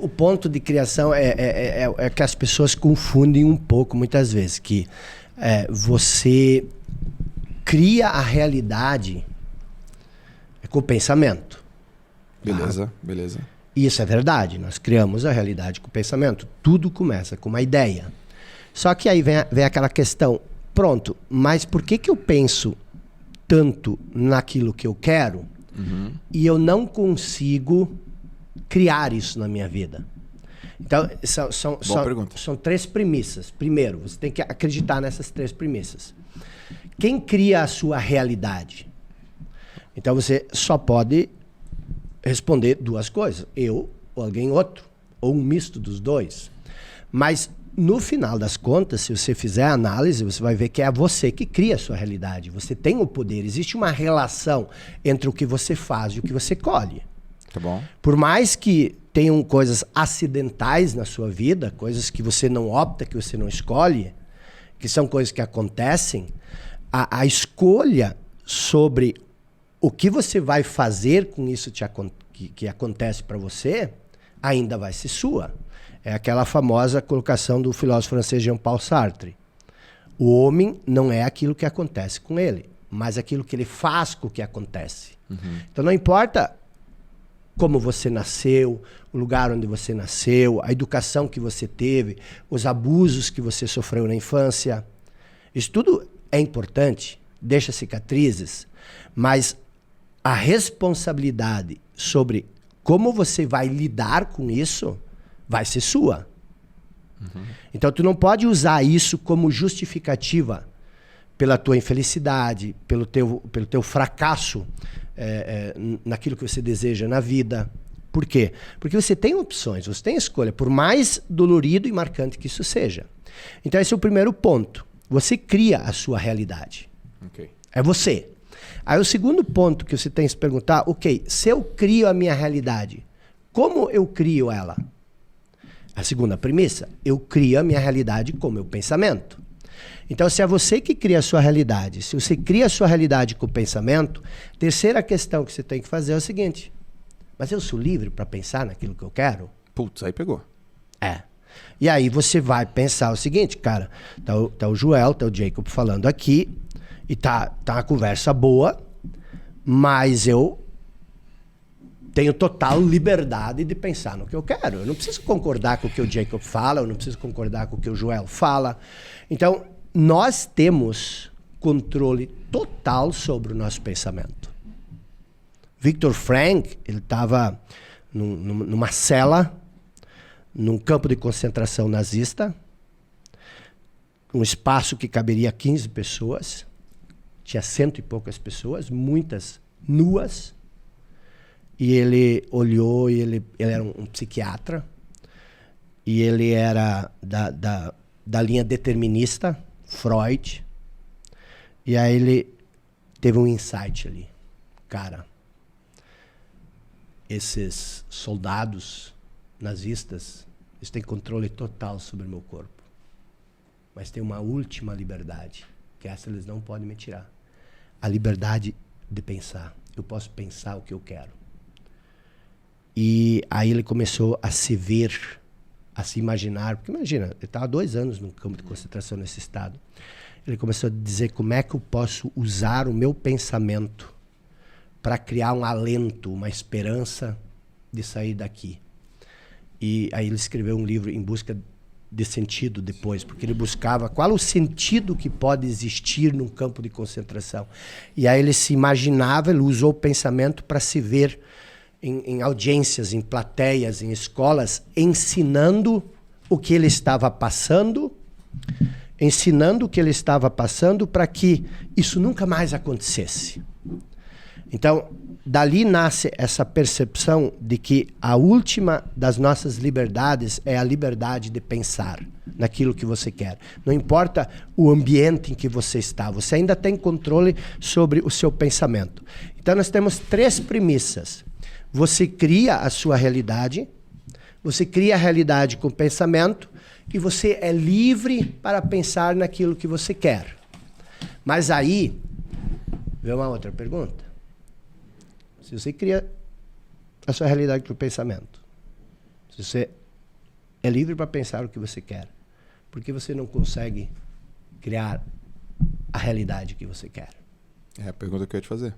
O ponto de criação é que as pessoas confundem um pouco, muitas vezes, que você cria a realidade com o pensamento. Beleza, tá? beleza. E isso é verdade, nós criamos a realidade com o pensamento. Tudo começa com uma ideia. Só que aí vem aquela questão, pronto, mas por que eu penso tanto naquilo que eu quero e eu não consigo criar isso na minha vida? Então, são três premissas. Primeiro, você tem que acreditar nessas três premissas. Quem cria a sua realidade? Então, você só pode responder duas coisas. Eu ou alguém outro. Ou um misto dos dois. Mas, no final das contas, se você fizer a análise, você vai ver que é você que cria a sua realidade. Você tem o poder. Existe uma relação entre o que você faz e o que você colhe. Tá bom. Por mais que tenham coisas acidentais na sua vida, coisas que você não opta, que você não escolhe, que são coisas que acontecem, a escolha sobre o que você vai fazer com isso que acontece para você ainda vai ser sua. É aquela famosa colocação do filósofo francês Jean-Paul Sartre. O homem não é aquilo que acontece com ele, mas aquilo que ele faz com o que acontece. Então não importa como você nasceu, o lugar onde você nasceu, a educação que você teve, os abusos que você sofreu na infância. Isso tudo é importante, deixa cicatrizes, mas a responsabilidade sobre como você vai lidar com isso vai ser sua. Então tu não pode usar isso como justificativa pela tua infelicidade, pelo teu fracasso naquilo que você deseja na vida. Por quê? Porque você tem opções, você tem escolha, por mais dolorido e marcante que isso seja. Então esse é o primeiro ponto. Você cria a sua realidade. Okay. É você. Aí o segundo ponto que você tem que se perguntar, ok, se eu crio a minha realidade, como eu crio ela? A segunda premissa, eu crio a minha realidade com o meu pensamento. Então, se é você que cria a sua realidade, se você cria a sua realidade com o pensamento, terceira questão que você tem que fazer é o seguinte, mas eu sou livre para pensar naquilo que eu quero? Putz, aí pegou. E aí você vai pensar o seguinte, cara, tá o Joel, tá o Jacob falando aqui, e tá uma conversa boa, mas eu tenho total liberdade de pensar no que eu quero. Eu não preciso concordar com o que o Jacob fala, eu não preciso concordar com o que o Joel fala. Então, nós temos controle total sobre o nosso pensamento. Viktor Frankl, ele estava numa cela, num campo de concentração nazista, um espaço que caberia 15 pessoas, tinha 100 e poucas pessoas, muitas nuas, e ele olhou, e ele era um psiquiatra, e ele era da linha determinista, Freud, e aí ele teve um insight ali. Cara, esses soldados nazistas, eles têm controle total sobre o meu corpo, mas tem uma última liberdade, que essa eles não podem me tirar. A liberdade de pensar. Eu posso pensar o que eu quero. E aí ele começou a se ver, a se imaginar, porque imagina, ele estava 2 anos num campo de concentração nesse estado. Ele começou a dizer como é que eu posso usar o meu pensamento para criar um alento, uma esperança de sair daqui. E aí ele escreveu um livro em busca de sentido depois, porque ele buscava qual o sentido que pode existir num campo de concentração. E aí ele se imaginava, ele usou o pensamento para se ver em audiências, em plateias, em escolas, ensinando o que ele estava passando, para que isso nunca mais acontecesse. Então, dali nasce essa percepção de que a última das nossas liberdades é a liberdade de pensar naquilo que você quer. Não importa o ambiente em que você está, você ainda tem controle sobre o seu pensamento. Então, nós temos 3 premissas. Você cria a sua realidade, você cria a realidade com o pensamento e você é livre para pensar naquilo que você quer. Mas aí, vem uma outra pergunta. Se você cria a sua realidade com o pensamento, se Se você é livre para pensar o que você quer, por que você não consegue criar a realidade que você quer? É a pergunta que eu ia te fazer.